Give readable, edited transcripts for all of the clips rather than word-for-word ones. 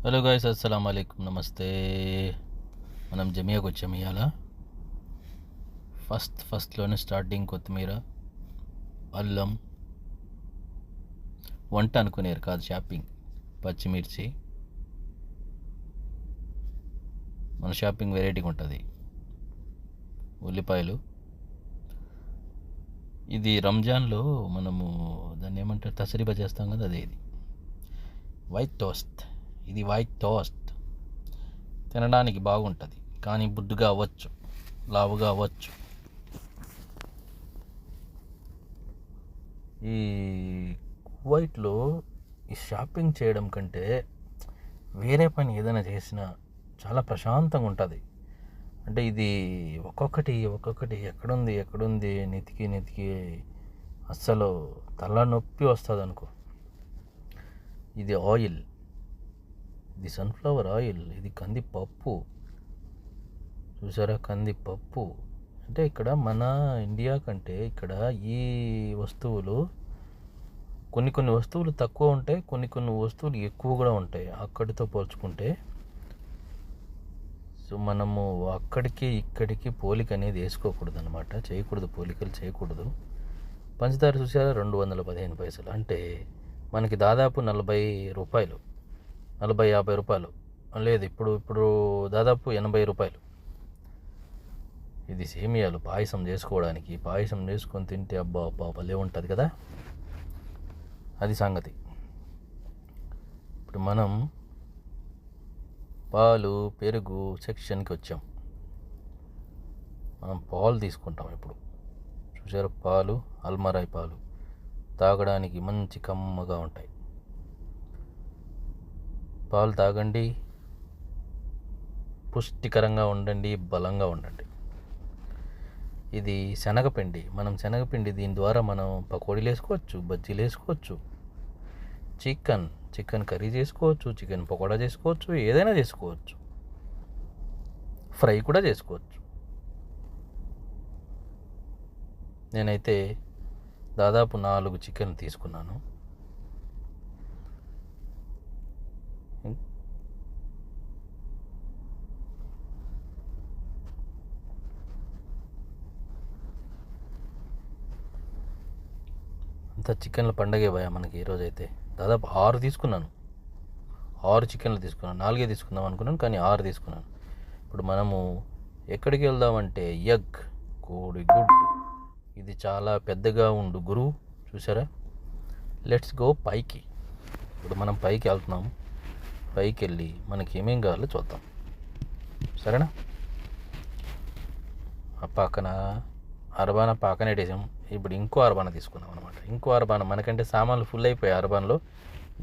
Hello guys, అస్సలం అయికం, నమస్తే. మనం జమియాకు వచ్చాము ఇవాళ. ఫస్ట్లోనే స్టార్టింగ్ కొత్తిమీర, అల్లం, వంట అనుకునేరు కాదు, షాపింగ్. పచ్చిమిర్చి, మన షాపింగ్ వెరైటీగా ఉంటుంది. ఉల్లిపాయలు. ఇది రంజాన్లో మనము దాన్ని ఏమంటారు, తసరీబా చేస్తాం కదా, అదే ఇది. White toast. ఇది వైట్ టోస్ట్ తినడానికి బాగుంటుంది, కానీ బుడ్డుగా అవ్వచ్చు, లావుగా అవ్వచ్చు. ఈ కువైట్లో ఈ షాపింగ్ చేయడం కంటే వేరే పని ఏదైనా చేసినా చాలా ప్రశాంతంగా ఉంటుంది. అంటే ఇది ఒక్కొక్కటి ఎక్కడుంది నెతికి అస్సలు తలనొప్పి వస్తుంది అనుకో. ఇది ఆయిల్, ఇది సన్ఫ్లవర్ ఆయిల్, ఇది కందిపప్పు. చూసారా, కందిపప్పు. అంటే ఇక్కడ మన ఇండియా కంటే ఇక్కడ ఈ వస్తువులు కొన్ని వస్తువులు తక్కువ ఉంటాయి, కొన్ని వస్తువులు ఎక్కువ కూడా ఉంటాయి అక్కడితో పోల్చుకుంటే. సో మనము అక్కడికి ఇక్కడికి పోలిక అనేది వేసుకోకూడదు అనమాట, పోలికలు చేయకూడదు. పంచదార చూసారా, 215 పైసలు. అంటే మనకి దాదాపు 40 రూపాయలు, 40-50 రూపాయలు లేదు, ఇప్పుడు దాదాపు 80 రూపాయలు. ఇది సేమియాలు పాయసం చేసుకోవడానికి. పాయసం చేసుకొని తింటే అబ్బా భలే ఉంటుంది కదా, అది సంగతి. ఇప్పుడు మనం పాలు పెరుగు సెక్షన్కి వచ్చాం. మనం పాలు తీసుకుంటాం ఇప్పుడు. చూసారు, పాలు అల్మరాయి పాలు తాగడానికి మంచి కమ్మగా ఉంటాయి. పాలు తాగండి, పుష్టికరంగా ఉండండి, బలంగా ఉండండి. ఇది శనగపిండి. మనం శనగపిండి, దీని ద్వారా మనం పకోడీలు వేసుకోవచ్చు, బజ్జీలు వేసుకోవచ్చు, చికెన్ కర్రీ చేసుకోవచ్చు, చికెన్ పకోడా చేసుకోవచ్చు, ఏదైనా చేసుకోవచ్చు, ఫ్రై కూడా చేసుకోవచ్చు. నేనైతే దాదాపు 4 చికెన్ తీసుకున్నాను. అంత చికెన్ల పండగే భయ మనకి ఈరోజు. అయితే దాదాపు 6 తీసుకున్నాను. 6 చికెన్లు తీసుకున్నాను. 4 తీసుకుందాం అనుకున్నాను, కానీ 6 తీసుకున్నాను. ఇప్పుడు మనము ఎక్కడికి వెళ్దామంటే ఎగ్, కోడి గుడ్డు. ఇది చాలా పెద్దగా ఉండు గురు, చూసారా. లెట్స్ గో పైకి. ఇప్పుడు మనం పైకి వెళ్తున్నాము. పైకి వెళ్ళి మనకి ఏమేం కావాలో చూద్దాం, సరేనా. ఆ పక్కన అరబాన పక్కనెట్టేసాం. ఇప్పుడు ఇంకో అరబాన తీసుకున్నాం అనమాట. ఇంకో అరబాన, మనకంటే సామాన్లు ఫుల్ అయిపోయాయి అరబాన్లో.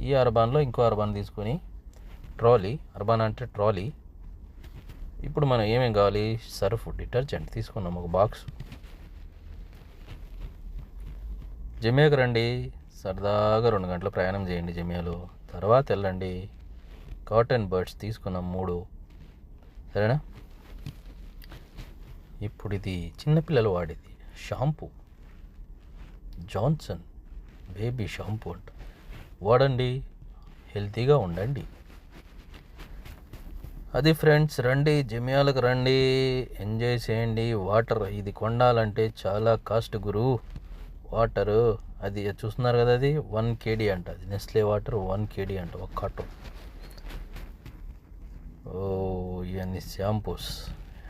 ఈ అరబాన్లో ఇంకో అరబాన్ తీసుకొని ట్రాలీ, అరబాన్ అంటే ట్రాలీ. ఇప్పుడు మనం ఏమేం కావాలి, సర్ఫ్ డిటర్జెంట్ తీసుకున్నాం ఒక బాక్స్. జమియాకు రండి, సరదాగా 2 గంటల ప్రయాణం చేయండి జమియాలో, తర్వాత వెళ్ళండి. కాటన్ బర్డ్స్ తీసుకున్నాం 3, సరేనా. ఇప్పుడు ఇది చిన్నపిల్లలు వాడేది షాంపూ, జాన్సన్ బేబీ షాంపూ అంట. వాడండి, హెల్తీగా ఉండండి. అది ఫ్రెండ్స్, రండి జమియాలకు రండి, ఎంజాయ్ చేయండి. వాటర్ ఇది కొనాలంటే చాలా కాస్ట్ గురు. వాటరు అది చూస్తున్నారు కదా, అది 1 kg అంట. అది నెస్లే వాటర్ 1 kg అంట, ఒక కార్టూన్. ఓ ఇవన్నీ షాంపూస్,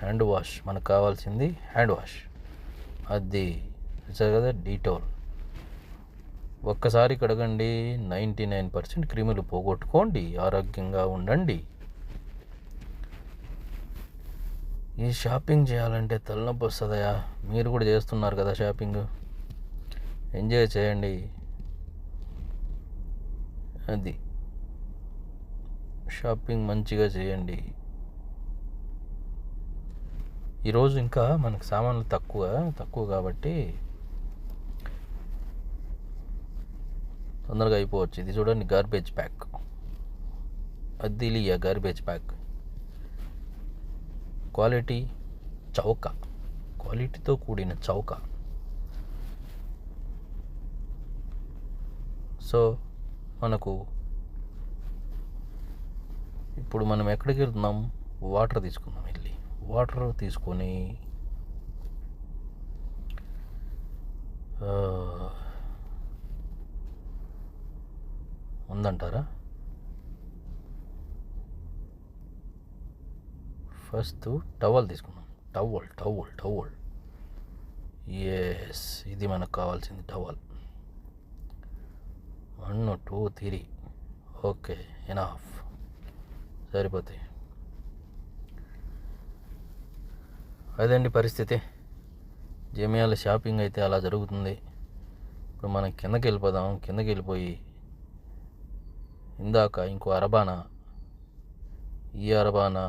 హ్యాండ్ వాష్. మనకు కావాల్సింది హ్యాండ్ వాష్. అది చూసారు కదా, డీటాల్. ఒక్కసారి కడగండి, 99% క్రిములు పోగొట్టుకోండి, ఆరోగ్యంగా ఉండండి. ఈ షాపింగ్ చేయాలంటే తలనొప్పి వస్తుందయా. మీరు కూడా చేస్తున్నారు కదా షాపింగ్, ఎంజాయ్ చేయండి. అది షాపింగ్ మంచిగా చేయండి. ఈరోజు ఇంకా మనకు సామాన్లు తక్కువ కాబట్టి తొందరగా అయిపోవచ్చు. ఇది చూడండి, గార్బేజ్ ప్యాక్. అద్దిలియా గార్బేజ్ ప్యాక్. క్వాలిటీ చౌక, క్వాలిటీతో కూడిన చౌక. సో మనకు ఇప్పుడు మనం ఎక్కడికి వెళ్తున్నాం? వాటర్ తీసుకుందాం. వెళ్ళి వాటర్ తీసుకొని ఉందంటారా? ఫస్ట్ టవల్ తీసుకుందాం. టవల్. ఎస్, ఇది మనకు కావాల్సింది టవల్. 1 2 3. ఓకే, ఎనఫ్, సరిపోతాయి. అదండి పరిస్థితి. జమియాల షాపింగ్ అయితే అలా జరుగుతుంది. ఇప్పుడు మనం కిందకి వెళ్ళిపోదాం. కిందకి వెళ్ళిపోయి ఇందాక ఇంకో అరబానా, ఈ అరబానా,